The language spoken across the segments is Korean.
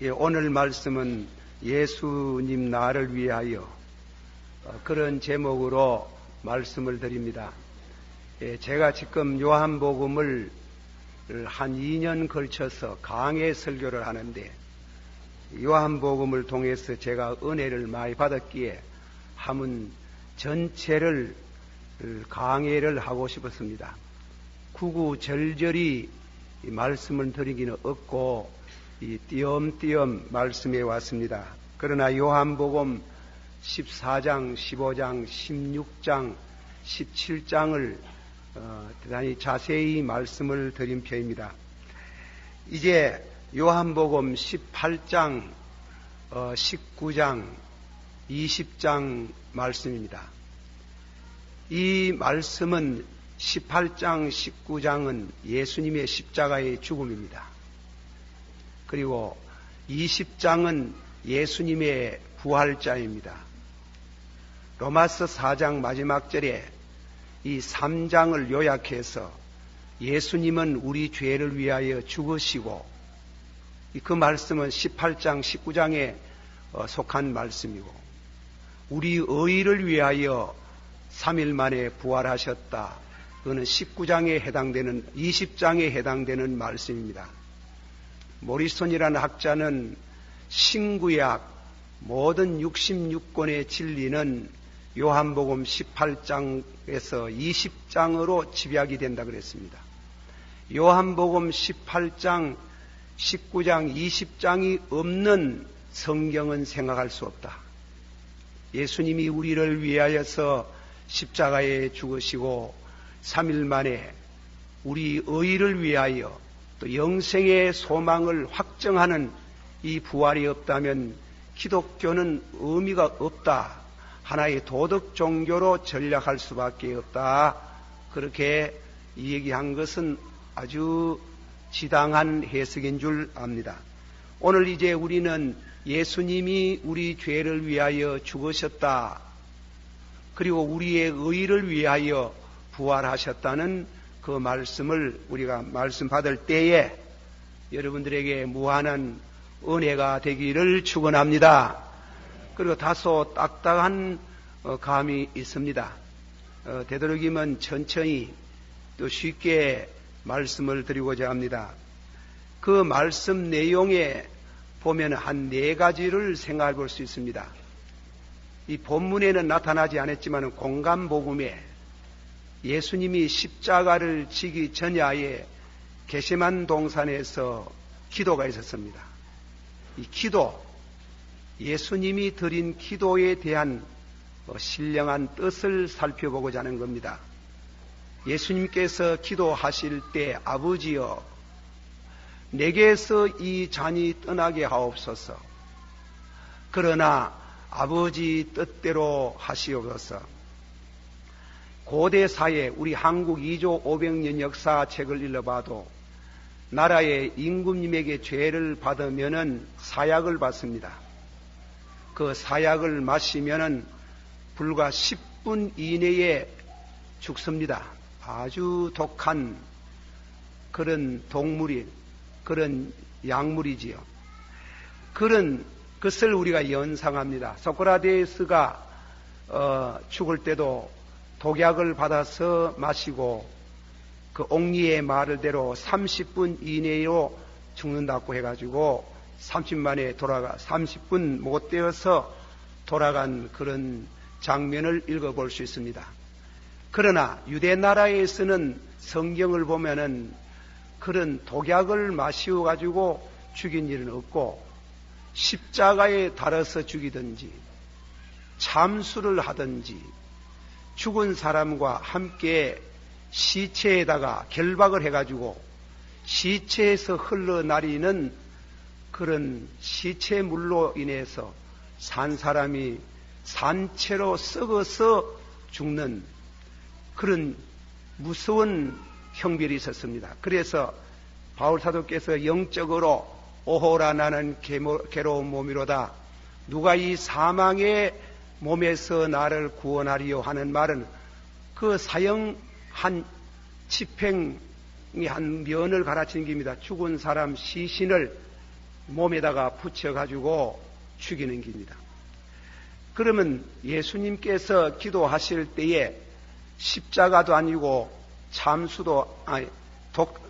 오늘 말씀은 예수님 나를 위하여 그런 제목으로 말씀을 드립니다. 제가 지금 요한복음을 한 2년 걸쳐서 강해 설교를 하는데 요한복음을 통해서 제가 은혜를 많이 받았기에 한번 전체를 강해를 하고 싶었습니다. 구구절절히 말씀을 드리기는 없고 띄엄띄엄 말씀해 왔습니다. 그러나 요한복음 14장, 15장, 16장, 17장을 대단히 자세히 말씀을 드린 편입니다. 이제 요한복음 18장, 19장, 20장 말씀입니다. 이 말씀은 18장, 19장은 예수님의 십자가의 죽음입니다. 그리고 20장은 예수님의 부활자입니다. 로마서 4장 마지막 절에 이 3장을 요약해서 예수님은 우리 죄를 위하여 죽으시고, 그 말씀은 18장, 19장에 속한 말씀이고, 우리 의를 위하여 3일 만에 부활하셨다. 그거는 19장에 해당되는, 20장에 해당되는 말씀입니다. 모리손이라는 학자는 신구약 모든 66권의 진리는 요한복음 18장에서 20장으로 집약이 된다 그랬습니다. 요한복음 18장, 19장, 20장이 없는 성경은 생각할 수 없다. 예수님이 우리를 위하여서 십자가에 죽으시고 3일 만에 우리 의를 위하여 또 영생의 소망을 확정하는 이 부활이 없다면 기독교는 의미가 없다. 하나의 도덕 종교로 전락할 수밖에 없다. 그렇게 얘기한 것은 아주 지당한 해석인 줄 압니다. 오늘 이제 우리는 예수님이 우리 죄를 위하여 죽으셨다. 그리고 우리의 의를 위하여 부활하셨다는 그 말씀을 우리가 말씀 받을 때에 여러분들에게 무한한 은혜가 되기를 축원합니다. 그리고 다소 딱딱한 감이 있습니다. 되도록이면 천천히 또 쉽게 말씀을 드리고자 합니다. 그 말씀 내용에 보면 한 4가지를 생각해 볼 수 있습니다. 이 본문에는 나타나지 않았지만 공간복음에 예수님이 십자가를 지기 전야에 게세만 동산에서 기도가 있었습니다. 이 기도, 예수님이 드린 기도에 대한 신령한 뜻을 살펴보고자 하는 겁니다. 예수님께서 기도하실 때 아버지여 내게서 이 잔이 떠나게 하옵소서. 그러나 아버지 뜻대로 하시옵소서. 고대사에 우리 한국 2조 500년 역사책을 읽어봐도 나라의 임금님에게 죄를 받으면은 사약을 받습니다. 그 사약을 마시면은 불과 10분 이내에 죽습니다. 아주 독한 그런 동물이, 그런 약물이지요. 그런 것을 우리가 연상합니다. 소크라테스가 죽을 때도 독약을 받아서 마시고 그 옥리의 말대로 30분 이내로 죽는다고 해가지고 30분 못 되어서 돌아간 그런 장면을 읽어볼 수 있습니다. 그러나 유대 나라에서는 성경을 보면은 그런 독약을 마시고 가지고 죽인 일은 없고 십자가에 달아서 죽이든지 참수를 하든지 죽은 사람과 함께 시체에다가 결박을 해가지고 시체에서 흘러내리는 그런 시체물로 인해서 산 사람이 산채로 썩어서 죽는 그런 무서운 형벌이 있었습니다. 그래서 바울사도께서 영적으로 오호라 나는 괴로운 몸이로다. 누가 이 사망의 몸에서 나를 구원하리요 하는 말은 그 사형한 집행이 한 면을 가르치는 겁니다. 죽은 사람 시신을 몸에다가 붙여가지고 죽이는 겁니다. 그러면 예수님께서 기도하실 때에 십자가도 아니고 참수도 아니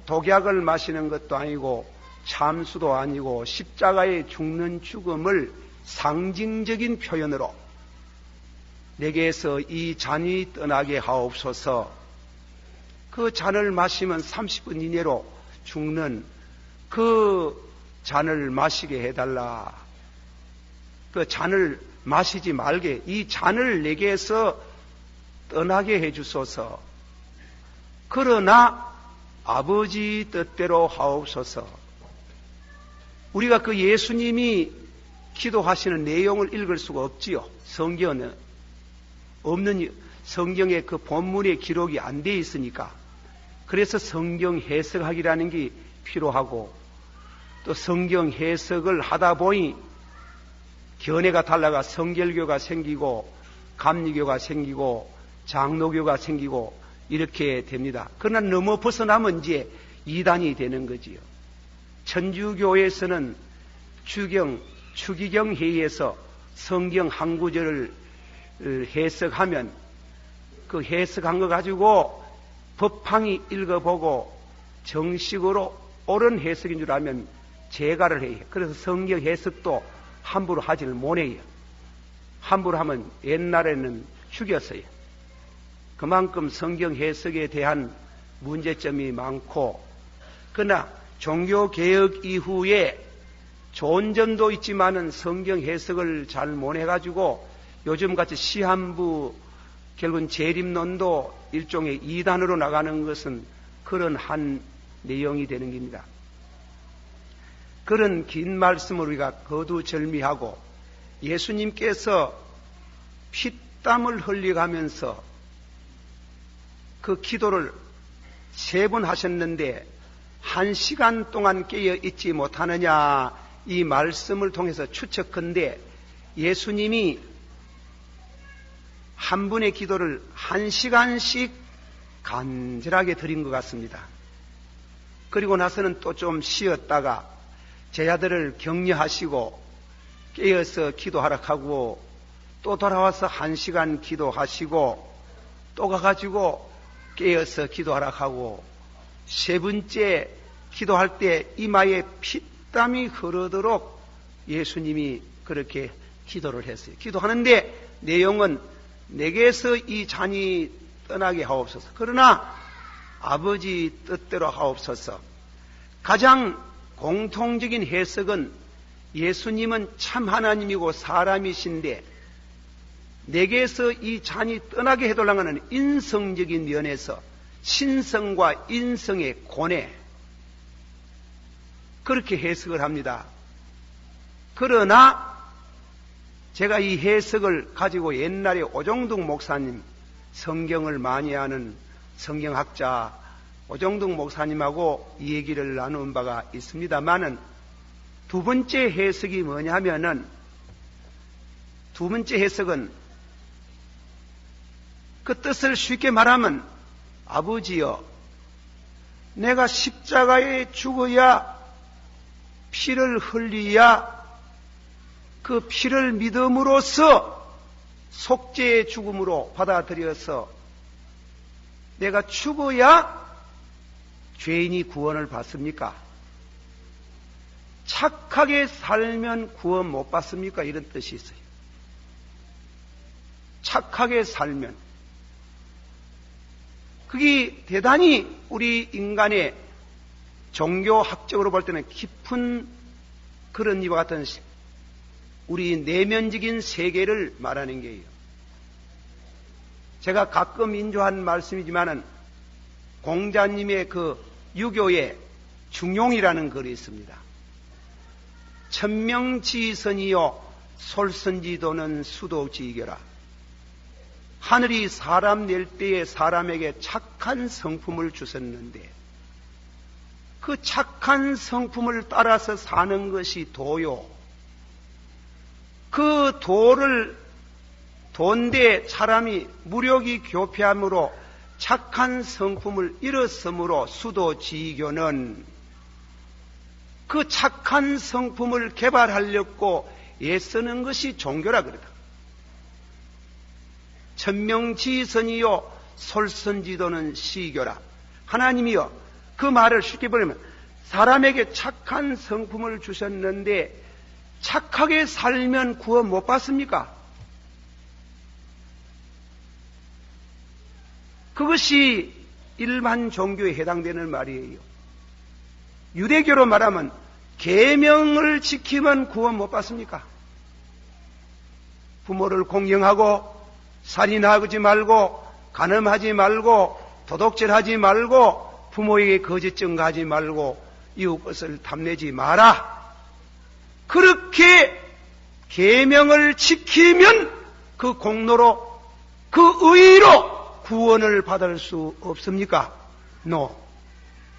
독약을 마시는 것도 아니고 참수도 아니고 십자가에 죽는 죽음을 상징적인 표현으로 내게서 이 잔이 떠나게 하옵소서. 그 잔을 마시면 30분 이내로 죽는 그 잔을 마시게 해달라. 그 잔을 마시지 말게, 이 잔을 내게서 떠나게 해주소서. 그러나 아버지 뜻대로 하옵소서. 우리가 그 예수님이 기도하시는 내용을 읽을 수가 없지요. 성경은 없는, 성경에 그 본문의 기록이 안 돼 있으니까. 그래서 성경 해석하기라는 게 필요하고, 또 성경 해석을 하다 보니 견해가 달라가 성결교가 생기고 감리교가 생기고 장로교가 생기고 이렇게 됩니다. 그러나 넘어 벗어나면 이제 이단이 되는 거지요. 천주교에서는 추기경 회의에서 성경 한 구절을 해석하면 그 해석한 거 가지고 법황이 읽어보고 정식으로 옳은 해석인 줄 알면 재가를 해요. 그래서 성경 해석도 함부로 하지를 못해요. 함부로 하면 옛날에는 죽였어요. 그만큼 성경 해석에 대한 문제점이 많고, 그러나 종교개혁 이후에 좋은 점도 있지만은 성경 해석을 잘 못해가지고 요즘같이 시한부 결국은 재림론도 일종의 이단으로 나가는 것은 그런 한 내용이 되는 겁니다. 그런 긴 말씀을 우리가 거두절미하고 예수님께서 피땀을 흘려가면서 그 기도를 3번 하셨는데 1시간 동안 깨어 있지 못하느냐, 이 말씀을 통해서 추측컨대 예수님이 한 분의 기도를 1시간씩 간절하게 드린 것 같습니다. 그리고 나서는 또 좀 쉬었다가 제자들을 격려하시고 깨어서 기도하라 하고 또 돌아와서 1시간 기도하시고 또 가가지고 깨어서 기도하라 하고 3번째 기도할 때 이마에 피땀이 흐르도록 예수님이 그렇게 기도를 했어요. 기도하는데 내용은 내게서 이 잔이 떠나게 하옵소서. 그러나 아버지 뜻대로 하옵소서. 가장 공통적인 해석은 예수님은 참 하나님이고 사람이신데 내게서 이 잔이 떠나게 해달라는 것은 인성적인 면에서 신성과 인성의 고뇌, 그렇게 해석을 합니다. 그러나 제가 이 해석을 가지고 옛날에 오정득 목사님, 성경을 많이 아는 성경학자 오정득 목사님하고 이 얘기를 나눈 바가 있습니다만은 두 번째 해석이 뭐냐면은, 두 번째 해석은 그 뜻을 쉽게 말하면, 아버지여, 내가 십자가에 죽어야 피를 흘리야 그 피를 믿음으로써 속죄의 죽음으로 받아들여서 내가 죽어야 죄인이 구원을 받습니까? 착하게 살면 구원 못 받습니까? 이런 뜻이 있어요. 착하게 살면. 그게 대단히 우리 인간의 종교학적으로 볼 때는 깊은 그런 이와 같은 우리 내면적인 세계를 말하는 게예요. 제가 가끔 인조한 말씀이지만은 공자님의 그 유교의 중용이라는 글이 있습니다. 천명지선이요 솔선지도는 수도지이겨라. 하늘이 사람 낼 때에 사람에게 착한 성품을 주셨는데 그 착한 성품을 따라서 사는 것이 도요. 그 도를 돈데 사람이 무력이 교폐함으로 착한 성품을 잃었으므로 수도지교는 그 착한 성품을 개발하려고 애쓰는 것이 종교라 그러다. 천명지선이요 솔선지도는 시교라. 하나님이요, 그 말을 쉽게 보면 사람에게 착한 성품을 주셨는데 착하게 살면 구원 못 받습니까? 그것이 일반 종교에 해당되는 말이에요. 유대교로 말하면 계명을 지키면 구원 못 받습니까? 부모를 공경하고 살인하지 말고 간음하지 말고 도둑질하지 말고 부모에게 거짓 증거하지 말고 이웃 것을 탐내지 마라. 그렇게 계명을 지키면 그 공로로 그 의로 구원을 받을 수 없습니까? No.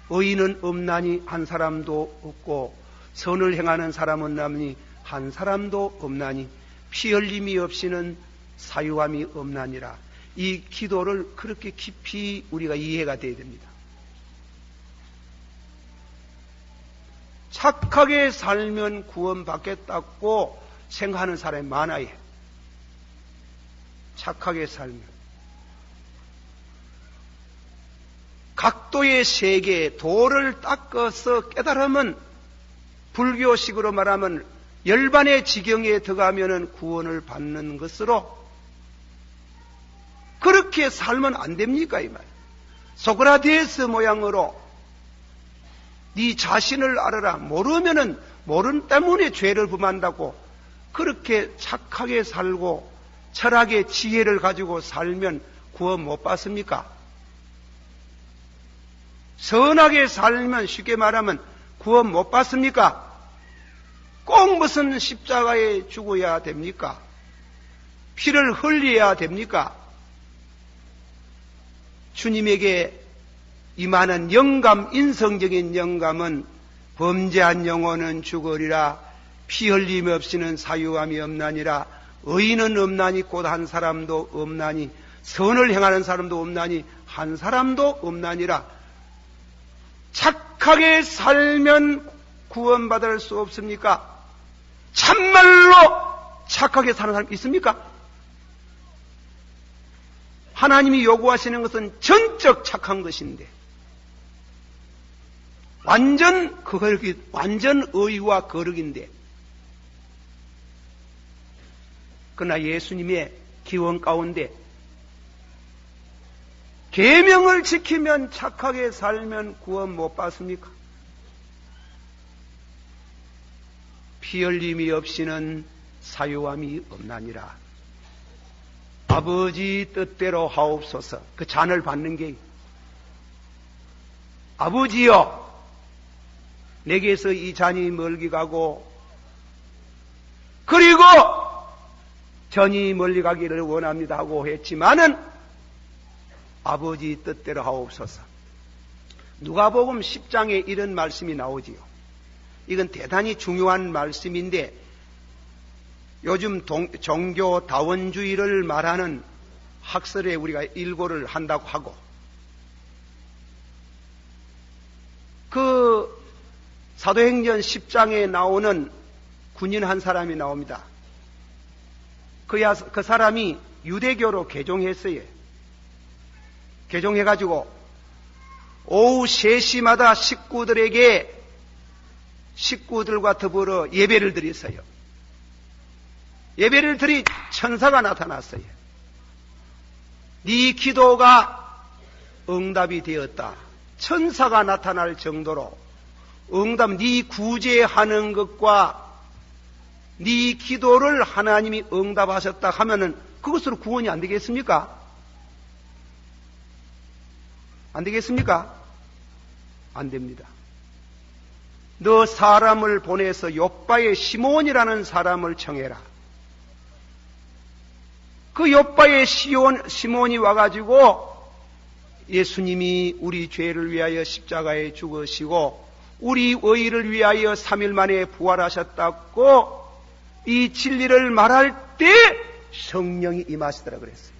의인은 없나니 한 사람도 없고 선을 행하는 사람은 없나니 한 사람도 없나니 피 흘림이 없이는 사유함이 없나니라. 이 기도를 그렇게 깊이 우리가 이해가 돼야 됩니다. 착하게 살면 구원받겠다고 생각하는 사람이 많아요. 착하게 살면. 각도의 세계, 도를 닦아서 깨달으면 불교식으로 말하면 열반의 지경에 들어가면 구원을 받는 것으로 그렇게 살면 안 됩니까? 이 말. 소크라테스 모양으로 네 자신을 알아라. 모르면은 모른 때문에 죄를 범한다고 그렇게 착하게 살고 철학의 지혜를 가지고 살면 구원 못 받습니까? 선하게 살면 쉽게 말하면 구원 못 받습니까? 꼭 무슨 십자가에 죽어야 됩니까? 피를 흘려야 됩니까? 주님에게 임하는 영감, 인성적인 영감은 범죄한 영혼은 죽으리라. 피 흘림 없이는 사유함이 없나니라. 의인은 없나니 곧 한 사람도 없나니 선을 행하는 사람도 없나니 한 사람도 없나니라. 착하게 살면 구원받을 수 없습니까? 참말로 착하게 사는 사람 있습니까? 하나님이 요구하시는 것은 전적 착한 것인데 완전 의와 거룩인데 그러나 예수님의 기원 가운데 계명을 지키면 착하게 살면 구원 못 받습니까? 피 흘림이 없이는 사유함이 없나니라. 아버지 뜻대로 하옵소서. 그 잔을 받는 게 아버지여 내게서 이 잔이 멀리 가고 그리고 전이 멀리 가기를 원합니다 하고 했지만은 아버지 뜻대로 하옵소서. 누가복음 10장에 이런 말씀이 나오지요. 이건 대단히 중요한 말씀인데 요즘 종교 다원주의를 말하는 학설에 우리가 일고를 한다고 하고 그 사도행전 10장에 나오는 군인 한 사람이 나옵니다. 그 사람이 유대교로 개종했어요. 개종해가지고 오후 3시마다 식구들과 더불어 예배를 드렸어요. 예배를 드리 천사가 나타났어요. 네 기도가 응답이 되었다. 천사가 나타날 정도로 네 구제하는 것과 네 기도를 하나님이 응답하셨다 하면은 그것으로 구원이 안 되겠습니까? 안 되겠습니까? 안 됩니다. 너 사람을 보내서 욥바의 시몬이라는 사람을 청해라. 그 욥바의 시몬이 와가지고 예수님이 우리 죄를 위하여 십자가에 죽으시고 우리 의를 위하여 3일 만에 부활하셨다고 이 진리를 말할 때 성령이 임하시더라 그랬어요.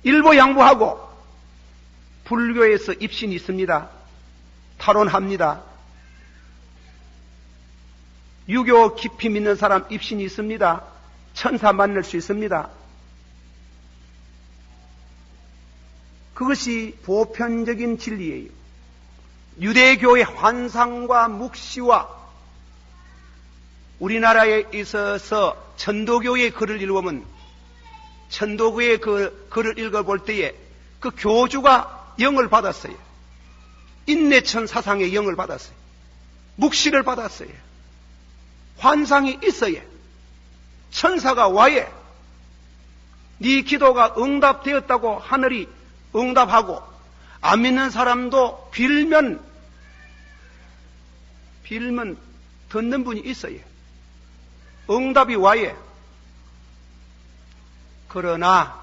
일보 양보하고 불교에서 입신이 있습니다. 탈원합니다. 유교 깊이 믿는 사람 입신이 있습니다. 천사 만날 수 있습니다. 그것이 보편적인 진리예요. 유대교의 환상과 묵시와 우리나라에 있어서 천도교의 글을 읽어보면 천도교의 그 글을 읽어볼 때에 그 교주가 영을 받았어요. 인내천 사상의 영을 받았어요. 묵시를 받았어요. 환상이 있어요. 천사가 와예. 네 기도가 응답되었다고 하늘이 응답하고 안 믿는 사람도 빌면 듣는 분이 있어요. 응답이 와예. 그러나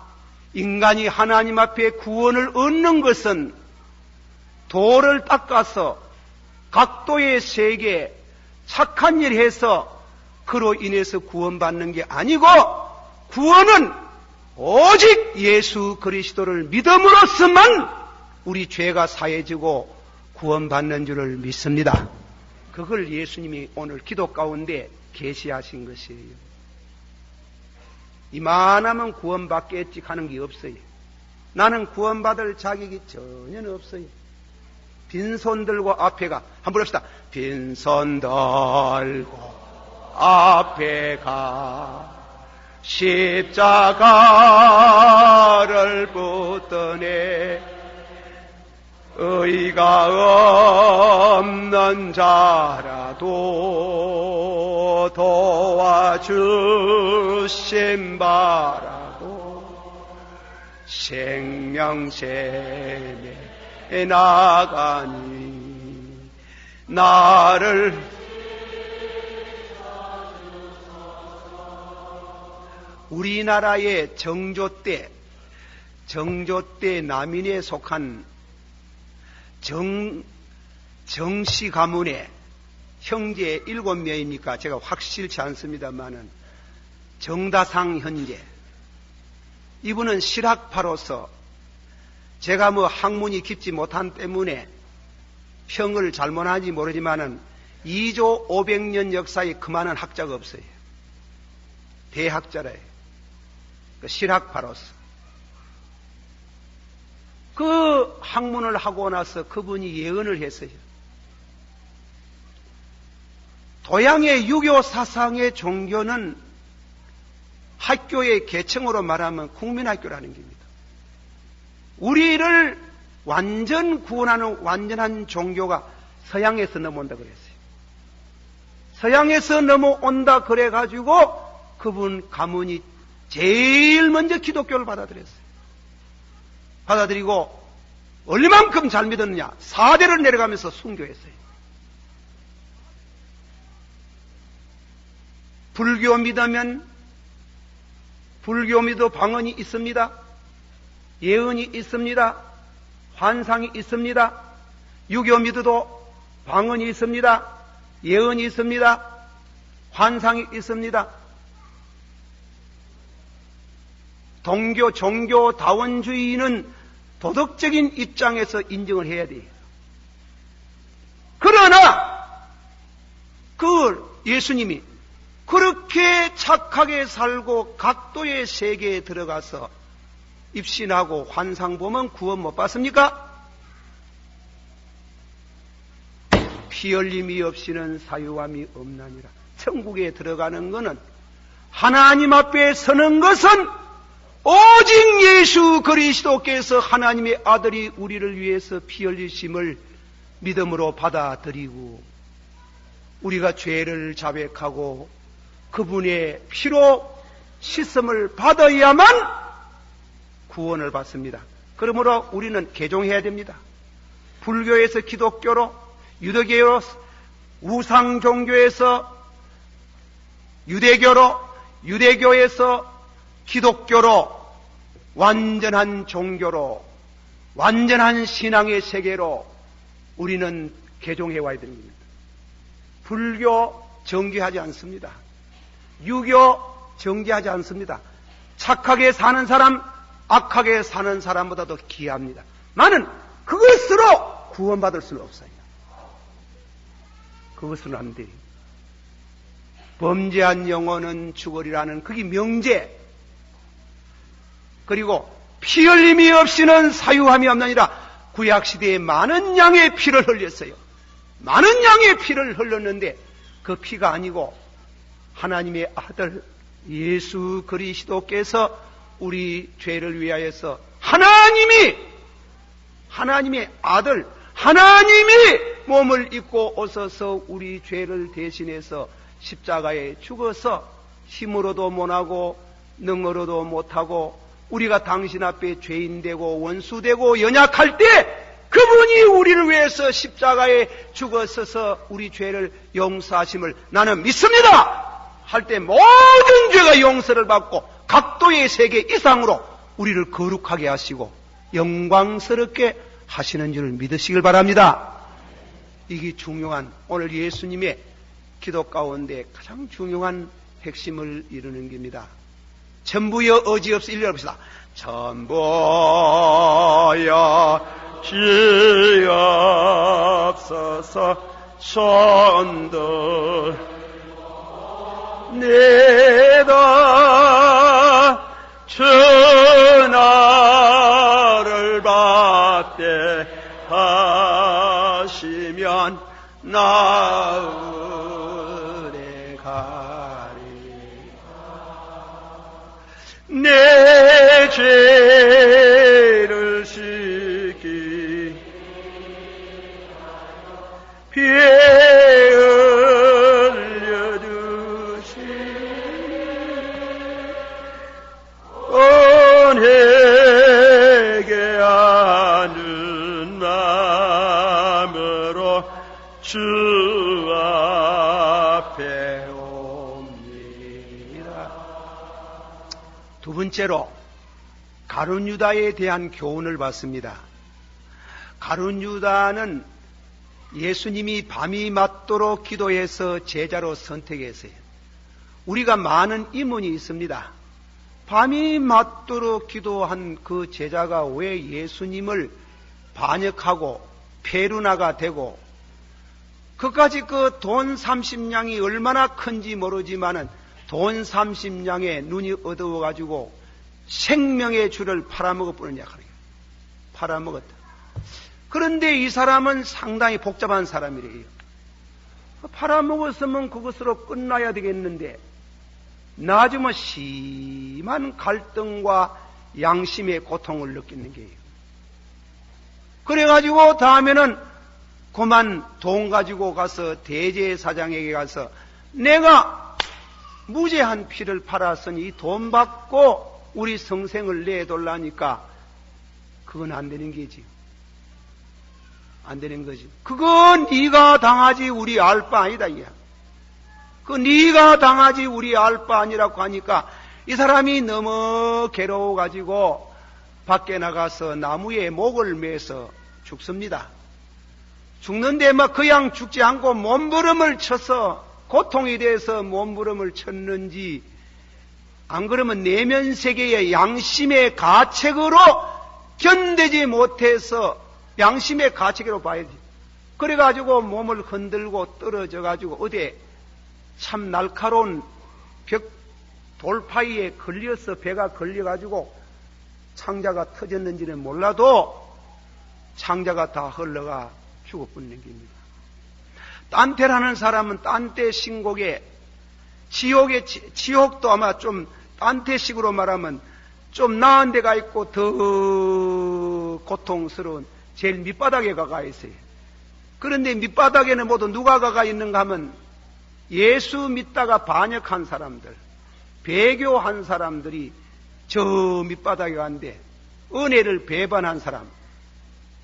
인간이 하나님 앞에 구원을 얻는 것은 도를 닦아서 각도의 세계에 착한 일 해서 그로 인해서 구원받는 게 아니고 구원은 오직 예수 그리스도를 믿음으로서만 우리 죄가 사해지고 구원받는 줄을 믿습니다. 그걸 예수님이 오늘 기도 가운데 계시하신 것이에요. 이만하면 구원받겠지 하는 게 없어요. 나는 구원받을 자격이 전혀 없어요. 빈손 들고 앞에 가. 한번 합시다. 빈손 들고 앞에 가 십자가를 붙드네 의가 없는 자라도 도와주심 바라고 생명샘에 나가니 나를 우리나라의 정조 때 남인에 속한 정씨 가문의 형제 7명이니까 제가 확실치 않습니다만은 정다상 현재 이분은 실학파로서 제가 학문이 깊지 못한 때문에 평을 잘못하는지 모르지만은 2조 500년 역사에 그만한 학자가 없어요. 대학자래요. 실학파로서. 그 학문을 하고 나서 그분이 예언을 했어요. 도양의 유교 사상의 종교는 학교의 계층으로 말하면 국민학교라는 겁니다. 우리를 완전 구원하는 완전한 종교가 서양에서 넘어온다 그랬어요. 서양에서 넘어온다 그래가지고 그분 가문이 제일 먼저 기독교를 받아들였어요. 받아들이고 얼마만큼 잘 믿었느냐? 4대를 내려가면서 순교했어요. 불교 믿으면 불교 믿어 방언이 있습니다. 예언이 있습니다. 환상이 있습니다. 유교 믿어도 방언이 있습니다. 예언이 있습니다. 환상이 있습니다. 동교, 종교, 다원주의는 도덕적인 입장에서 인정을 해야 돼요. 그러나 그 예수님이 그렇게 착하게 살고 각도의 세계에 들어가서 입신하고 환상 보면 구원 못 받습니까? 피 흘림이 없이는 사유함이 없나니라. 천국에 들어가는 것은 하나님 앞에 서는 것은 오직 예수 그리스도께서 하나님의 아들이 우리를 위해서 피 흘리심을 믿음으로 받아들이고 우리가 죄를 자백하고 그분의 피로 씻음을 받아야만 구원을 받습니다. 그러므로 우리는 개종해야 됩니다. 불교에서 기독교로, 유대교로, 우상종교에서 유대교로, 유대교에서 기독교로, 완전한 종교로, 완전한 신앙의 세계로 우리는 개종해 와야 됩니다. 불교 정죄하지 않습니다. 유교 정죄하지 않습니다. 착하게 사는 사람, 악하게 사는 사람보다도 귀합니다. 나는 그것으로 구원받을 수는 없어요. 그것은 안 돼요. 범죄한 영혼은 죽으리라는 그게 명제. 그리고 피 흘림이 없이는 사유함이 없느니라. 구약시대에 많은 양의 피를 흘렸어요. 많은 양의 피를 흘렸는데 그 피가 아니고 하나님의 아들 예수 그리스도께서 우리 죄를 위하여서 하나님의 아들 하나님이 몸을 입고 오셔서 우리 죄를 대신해서 십자가에 죽어서 힘으로도 못하고 능으로도 못하고 우리가 당신 앞에 죄인되고 원수되고 연약할 때 그분이 우리를 위해서 십자가에 죽어서서 우리 죄를 용서하심을 나는 믿습니다 할 때 모든 죄가 용서를 받고 각도의 세계 이상으로 우리를 거룩하게 하시고 영광스럽게 하시는 줄 믿으시길 바랍니다. 이게 중요한 오늘 예수님의 기도 가운데 가장 중요한 핵심을 이루는 겁니다. 전부여 어지없어 읽어봅시다. 전부여 지없어서 손들 내다 전하를 받게 하시면 나으리 가리 내 죄를 씻기 피에 흘려주시 은혜게 하는 마음으로 주 앞에 옵니다. 두 번째로 가룟 유다에 대한 교훈을 받습니다. 가룟 유다는 예수님이 밤이 맞도록 기도해서 제자로 선택했어요. 우리가 많은 의문이 있습니다. 밤이 맞도록 기도한 그 제자가 왜 예수님을 반역하고 페루나가 되고 그까지 그 돈 30냥이 얼마나 큰지 모르지만은 돈 30냥에 눈이 어두워가지고 생명의 주를 팔아먹어 버렸냐 그래요. 팔아먹었다. 그런데 이 사람은 상당히 복잡한 사람이래요. 팔아먹었으면 그것으로 끝나야 되겠는데 나중에 심한 갈등과 양심의 고통을 느끼는 게요. 그래가지고 다음에는 그만 돈 가지고 가서 대제사장에게 가서 내가 무죄한 피를 팔았으니 돈 받고 우리 성생을 내돌라니까 그건 안 되는 게지. 안 되는 거지. 그건 네가 당하지 우리 알 바 아니다 이야. 그 네가 당하지 우리 알 바 아니라고 하니까 이 사람이 너무 괴로워가지고 밖에 나가서 나무에 목을 매서 죽습니다. 죽는데 막 그냥 죽지 않고 몸부림을 쳐서 고통이 돼서 몸부림을 쳤는지 안 그러면 내면 세계의 양심의 가책으로 견디지 못해서 양심의 가책으로 봐야지. 그래가지고 몸을 흔들고 떨어져가지고 어디에 참 날카로운 벽 돌파이에 걸려서 배가 걸려가지고 창자가 터졌는지는 몰라도 창자가 다 흘러가 죽어버리는 겁니다. 딴테라는 사람은 딴테 신곡에 지옥도 아마 좀 딴테식으로 말하면 좀 나은 데가 있고 더 고통스러운 제일 밑바닥에 가가 있어요. 그런데 밑바닥에는 모두 누가 가가 있는가 하면 예수 믿다가 반역한 사람들, 배교한 사람들이 저 밑바닥에 간데 은혜를 배반한 사람,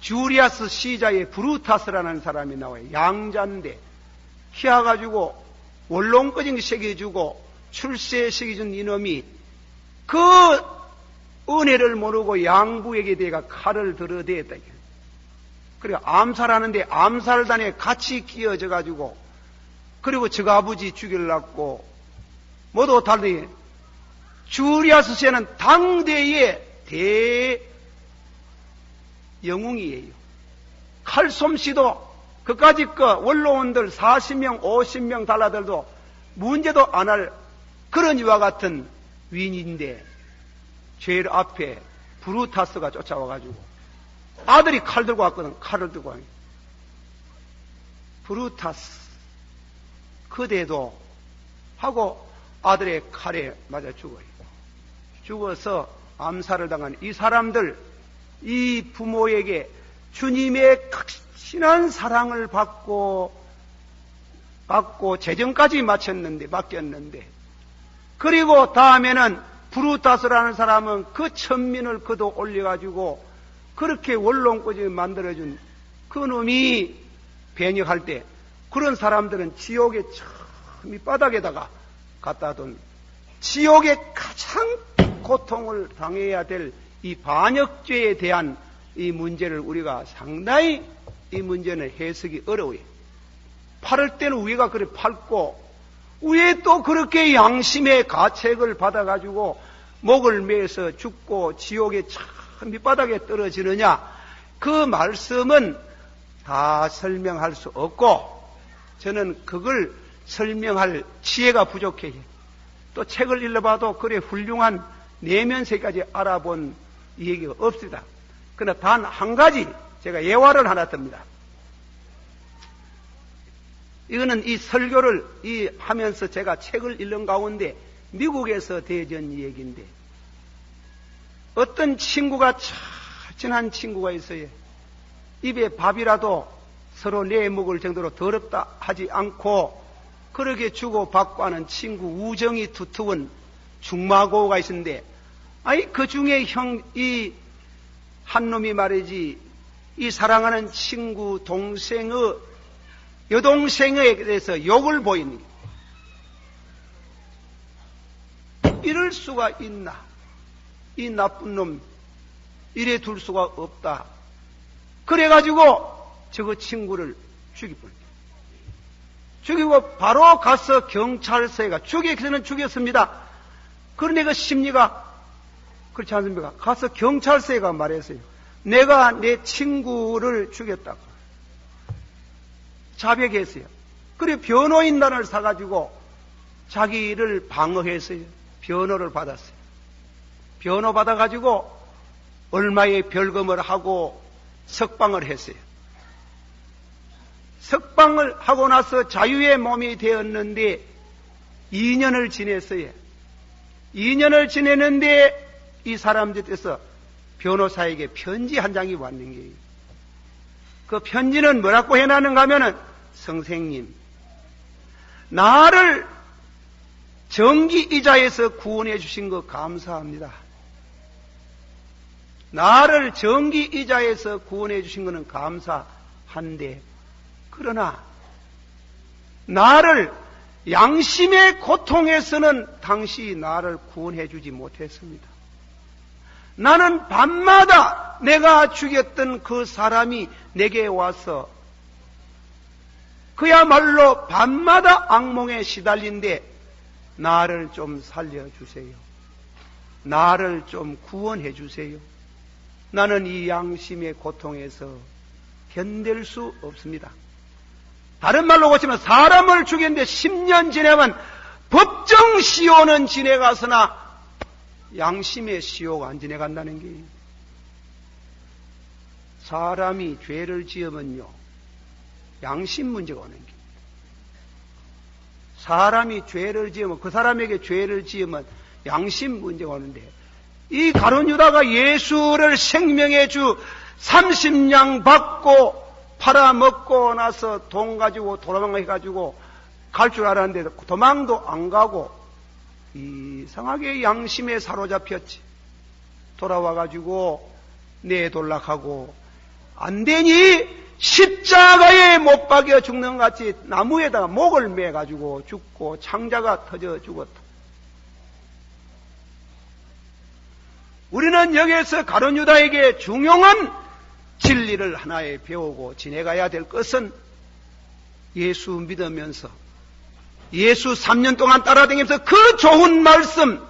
주리아스 시자의 브루타스라는 사람이 나와요. 양자인데 키워가지고 원롱꺼진 새겨주고 출세 새겨준 이놈이 그 은혜를 모르고 양부에게 대가 칼을 들어댔다. 그리고 암살하는데 암살단에 같이 끼어져가지고 그리고 저 아버지 죽이려고 모두 달리 주리아스 씨는 당대의 대영웅이에요. 칼솜씨도 그까짓 원로원들 40명, 50명 달라들도 문제도 안 할 그런 이와 같은 위인인데 제일 앞에 브루타스가 쫓아와가지고 아들이 칼 들고 왔거든. 칼을 들고 와요. 브루타스 그대도 하고 아들의 칼에 맞아 죽어요. 죽어서 암살을 당한 이 사람들, 이 부모에게 주님의 극진한 사랑을 받고 재정까지 맡겼는데 그리고 다음에는 브루타스라는 사람은 그 천민을 그도 올려가지고 그렇게 원론까지 만들어준 그 놈이 변역할 때 그런 사람들은 지옥의 저 밑바닥에다가 갖다 둔 지옥의 가장 고통을 당해야 될 이 반역죄에 대한 이 문제를 우리가 상당히 이 문제는 해석이 어려워요. 팔을 때는 우리가 그래 팔고 왜 또 그렇게 양심의 가책을 받아가지고 목을 매서 죽고 지옥의 참 밑바닥에 떨어지느냐? 그 말씀은 다 설명할 수 없고 저는 그걸 설명할 지혜가 부족해요. 또 책을 읽어봐도 그래 훌륭한 내면세까지 알아본 얘기가 없습니다. 그러나 단 한 가지 제가 예화를 하나 듭니다. 이거는 이 설교를 하면서 제가 책을 읽는 가운데 미국에서 대전 얘기인데 어떤 친구가 친한 친구가 있어요. 입에 밥이라도 서로 내먹을 정도로 더럽다 하지 않고 그렇게 주고받고 하는 친구 우정이 두터운 중마고가 있는데 그 중에 이 한 놈이 말이지 이 사랑하는 친구 여동생에 대해서 욕을 보이는 이럴 수가 있나? 이 나쁜 놈 이래 둘 수가 없다. 그래가지고 저거 친구를 죽이고 바로 가서 경찰서에 죽이기는 죽였습니다. 그런데 그 심리가 그렇지 않습니까? 가서 경찰서에 가 말했어요. 내가 내 친구를 죽였다고 자백했어요. 그리고 변호인단을 사가지고 자기를 방어했어요. 변호를 받았어요. 변호 받아가지고 얼마의 벌금을 하고 석방을 했어요. 석방을 하고 나서 자유의 몸이 되었는데 2년을 지냈어요. 2년을 지냈는데 이 사람들에서 변호사에게 편지 한 장이 왔는 거예요. 그 편지는 뭐라고 해놨는가 하면은 선생님, 나를 정기이자에서 구원해 주신 거 감사합니다. 나를 정기이자에서 구원해 주신 것은 감사한데 그러나 나를 양심의 고통에서는 당시 나를 구원해 주지 못했습니다. 나는 밤마다 내가 죽였던 그 사람이 내게 와서 그야말로 밤마다 악몽에 시달린데 나를 좀 살려주세요. 나를 좀 구원해 주세요. 나는 이 양심의 고통에서 견딜 수 없습니다. 다른 말로 고치면 사람을 죽였는데 10년 지내면 법정 시효는 지내갔으나 양심의 시효가 안 지내간다는 게 사람이 죄를 지으면요 양심 문제가 오는 게 사람이 죄를 지으면 그 사람에게 죄를 지으면 양심 문제가 오는데 이 가룟 유다가 예수를 생명의 주 30냥 받고 팔아먹고 나서 돈 가지고 도망해가지고 갈 줄 알았는데 도망도 안 가고 이상하게 양심에 사로잡혔지. 돌아와가지고 내돌락하고 안 되니 십자가에 못 박여 죽는 것 같이 나무에다가 목을 매가지고 죽고 창자가 터져 죽었다. 우리는 여기에서 가룟 유다에게 중요한 진리를 하나에 배우고 지내가야 될 것은 예수 믿으면서 예수 3년 동안 따라다니면서 그 좋은 말씀,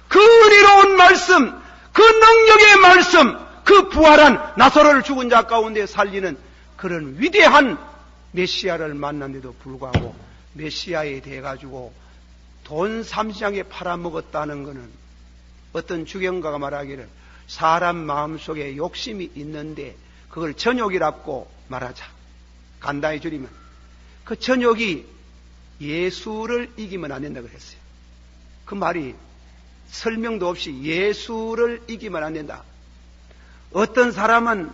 그 은혜로운 말씀, 그 능력의 말씀, 그 부활한 나사로를 죽은 자 가운데 살리는 그런 위대한 메시아를 만났는데도 불구하고 메시아에 대해 가지고 돈 3시장에 팔아먹었다는 것은 어떤 주경가가 말하기를 사람 마음속에 욕심이 있는데 그걸 전욕이라고 말하자. 간단히 줄이면 그 전욕이 예수를 이기면 안 된다고 그랬어요. 그 말이 설명도 없이 예수를 이기면 안 된다. 어떤 사람은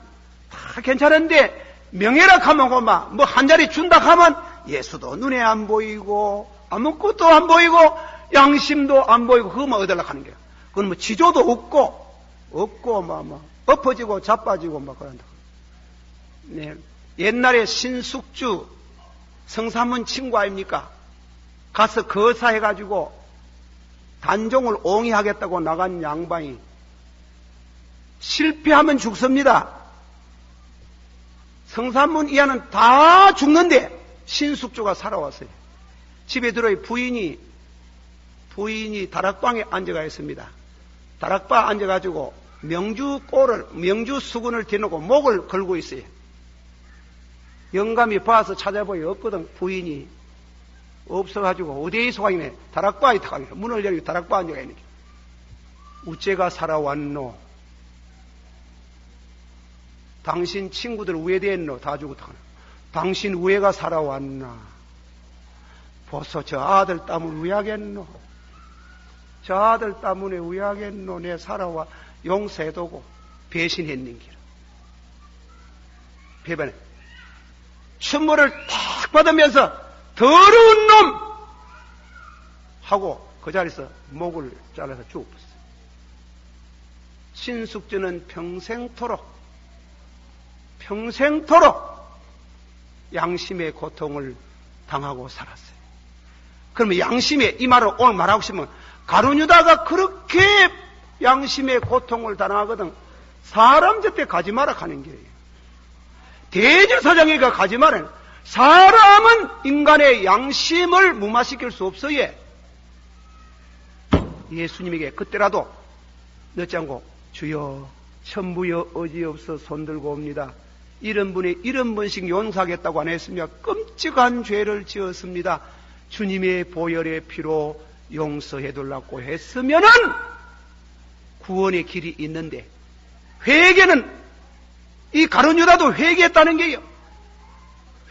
다 괜찮은데 명예라 하면 뭐 한 자리 준다 하면 예수도 눈에 안 보이고 아무것도 안 보이고 양심도 안 보이고 그것만 얻으려고 하는 거야. 그건 뭐 지조도 없고 뭐 엎어지고 자빠지고 막 그런다. 네. 옛날에 신숙주 성삼문 친구 아닙니까? 가서 거사해가지고 단종을 옹이하겠다고 나간 양반이 실패하면 죽습니다. 성삼문 이하는 다 죽는데 신숙주가 살아왔어요. 집에 들어요. 부인이 다락방에 앉아가 있습니다. 다락방 앉아가지고 명주 수건을 대놓고 목을 걸고 있어요. 영감이 봐서 찾아보니 없거든. 부인이 없어가지고 어디에 소강이네. 다락방에 타가 있네. 문을 열고 다락방 앉아가 있네. 우째가 살아왔노. 당신 친구들 우회됐노. 다 죽었다. 당신 우회가 살아왔나. 벌써 저 아들 땀을 우야겠노. 저 아들 때문에 우야겠노. 내 살아와 용서해두고 배신했는 길. 배반해. 천벌을 탁 받으면서 더러운 놈! 하고 그 자리에서 목을 잘라서 죽었어요. 신숙주는 평생토록 양심의 고통을 당하고 살았어요. 그러면 양심의 이 말을 오늘 말하고 싶으면 가룟유다가 그렇게 양심의 고통을 당하거든 사람 곁에 가지 마라 하는 거예요. 대제사장이가 가지 마라. 사람은 인간의 양심을 무마시킬 수 없어요. 예수님에게 그때라도 늦지 않고 주여 천부여 어지없어 손들고 옵니다. 이런 분이 이런 번씩 용서하겠다고 안 했으며 끔찍한 죄를 지었습니다. 주님의 보혈의 피로 용서해둘라고 했으면은 구원의 길이 있는데 회개는 이 가룟유다도 회개했다는 게요.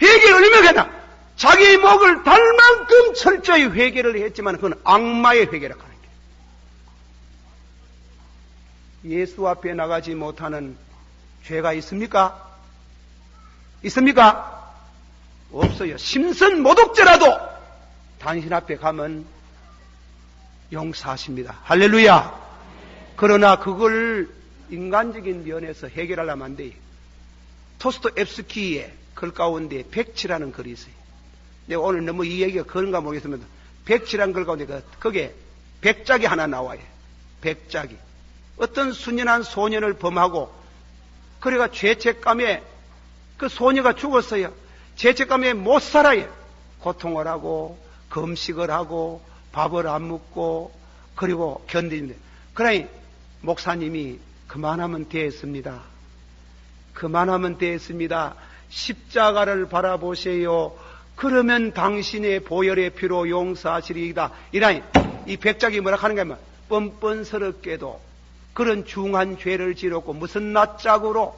회개를 얼마나 했나? 자기의 목을 달 만큼 철저히 회개를 했지만 그건 악마의 회개라고 하는 게. 예수 앞에 나가지 못하는 죄가 있습니까? 있습니까? 없어요. 심선 모독죄라도 당신 앞에 가면 용서하십니다. 할렐루야. 그러나 그걸 인간적인 면에서 해결하려면 안 돼요. 토스토옙스키의 글 가운데 백치라는 글이 있어요. 내가 오늘 너무 이 얘기가 그런가 모르겠습니다. 백치라는 글 가운데 거기에 백작이 하나 나와요. 백작이. 어떤 순연한 소년을 범하고 그래가 죄책감에 그 소녀가 죽었어요. 죄책감에 못 살아요. 고통을 하고 금식을 하고 밥을 안 먹고 그리고 견디는데 그러니 목사님이 그만하면 되었습니다. 그만하면 되었습니다. 십자가를 바라보세요. 그러면 당신의 보혈의 피로 용서하시리이다. 이라니 이 백작이 뭐라 하는 게 아니면 뻔뻔스럽게도 그런 중한 죄를 지었고 무슨 낯짝으로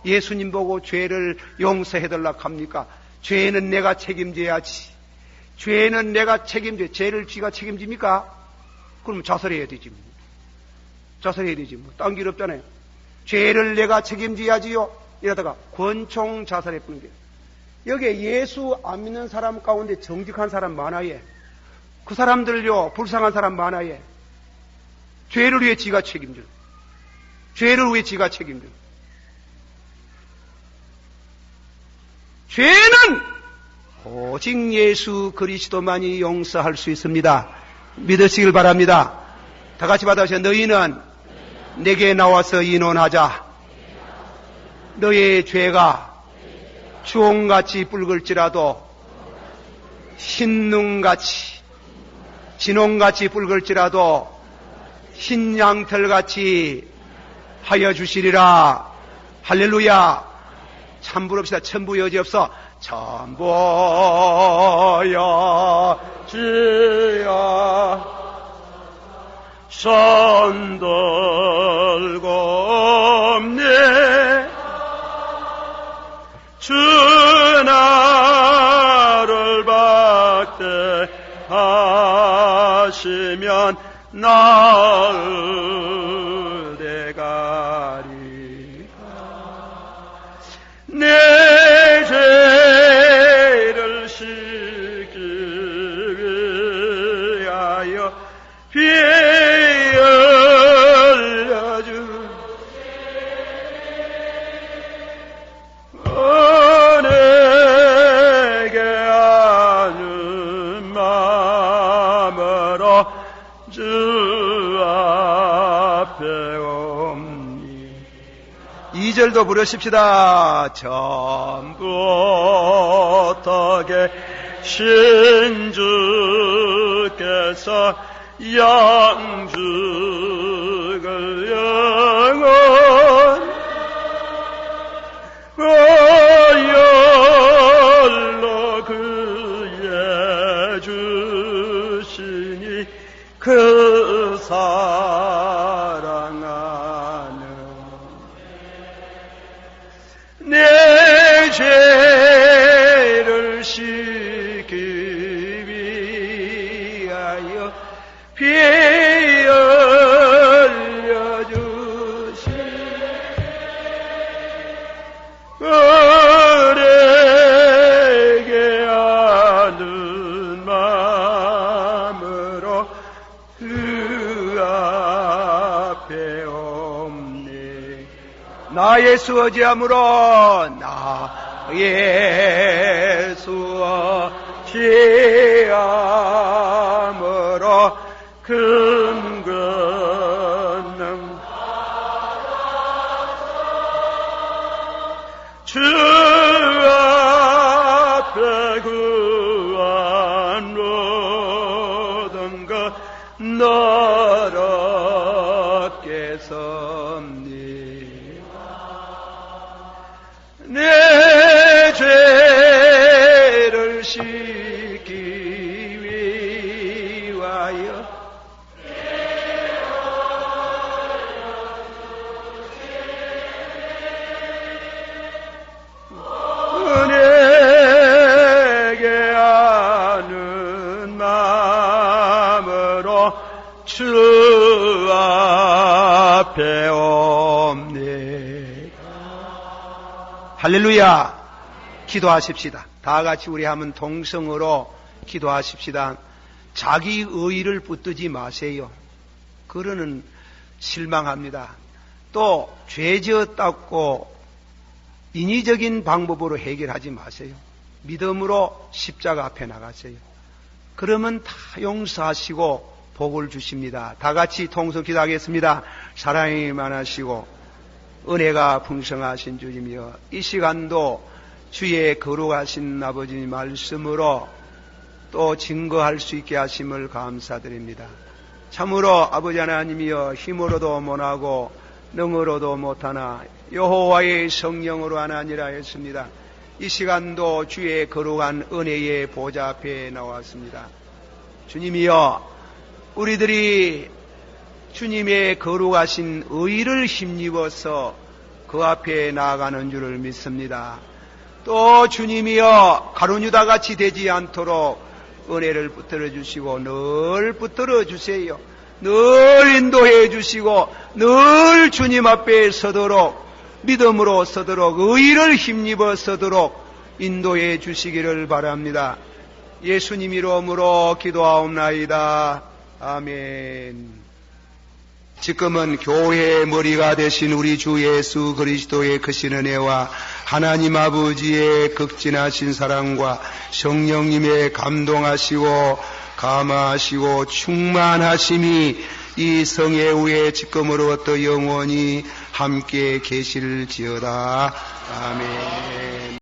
예수님 보고 죄를 용서해달라고 합니까? 죄는 내가 책임져야지. 죄는 내가 책임져. 죄를 쥐가 책임집니까? 그럼 자살해야 되지. 자살해야 되지. 딴 길 없잖아요. 죄를 내가 책임져야지요. 이러다가 권총 자살했던 게. 여기에 예수 안 믿는 사람 가운데 정직한 사람 많아요. 그 사람들요, 불쌍한 사람 많아요. 죄를 위해 지가 책임져. 죄를 위해 지가 책임져. 죄는 오직 예수 그리스도만이 용서할 수 있습니다. 믿으시길 바랍니다. 다 같이 받아서 너희는 내게 나와서 의논하자. 너의 죄가 주홍같이 붉을지라도 흰눈같이 진홍같이 붉을지라도 흰 양털같이 하여 주시리라. 할렐루야. 참 부릅시다. 천부 여지없어. 천부여 지야 손 들고 없네 주 나를 박대하시면 나을 대가리가 내 죄를 씻기 위하여 피 흘려준 은혜게 하는 마음으로 주 앞에 옵니. 2절도 부르십시다. 처음부터 계신 주께서 양죽을 영원 고열로 그에 주시니 그 사랑하는 내 죄를 씻기 위하여 피 흘려주신 은혜게 하는 마음으로 그 앞에 옵네. 나 예수 어지함으로 나 예수 어지함으로 근근능 주 앞에 구한 모든 것 너럽게 섭니다. 내 죄를 씻기 위하여 은혜게 하는 마음으로 주 앞에 옵네. 할렐루야. 기도하십시다. 다 같이 우리 한번 동성으로 기도하십시다. 자기 의의를 붙들지 마세요. 그러는 실망합니다. 또 죄 지었다고 인위적인 방법으로 해결하지 마세요. 믿음으로 십자가 앞에 나가세요. 그러면 다 용서하시고 복을 주십니다. 다 같이 통성 기도하겠습니다. 사랑이 많으시고 은혜가 풍성하신 주님이여, 이 시간도 주의 거룩하신 아버지 말씀으로 또 증거할 수 있게 하심을 감사드립니다. 참으로 아버지 하나님이여, 힘으로도 못하고 능으로도 못하나 여호와의 성령으로 하나니라 했습니다. 이 시간도 주의 거룩한 은혜의 보좌 앞에 나왔습니다. 주님이여, 우리들이 주님의 거룩하신 의를 힘입어서 그 앞에 나아가는 줄을 믿습니다. 또 주님이여, 가룟 유다같이 되지 않도록 은혜를 붙들어 주시고 늘 붙들어 주세요. 늘 인도해 주시고 늘 주님 앞에 서도록, 믿음으로 서도록, 의를 힘입어 서도록 인도해 주시기를 바랍니다. 예수님 이름으로 기도하옵나이다. 아멘. 지금은 교회의 머리가 되신 우리 주 예수 그리스도의 크신 은혜와 하나님 아버지의 극진하신 사랑과 성령님의 감동하시고 감화하시고 충만하심이 이 성회 후에 지금으로부터 영원히 함께 계실지어다. 아멘.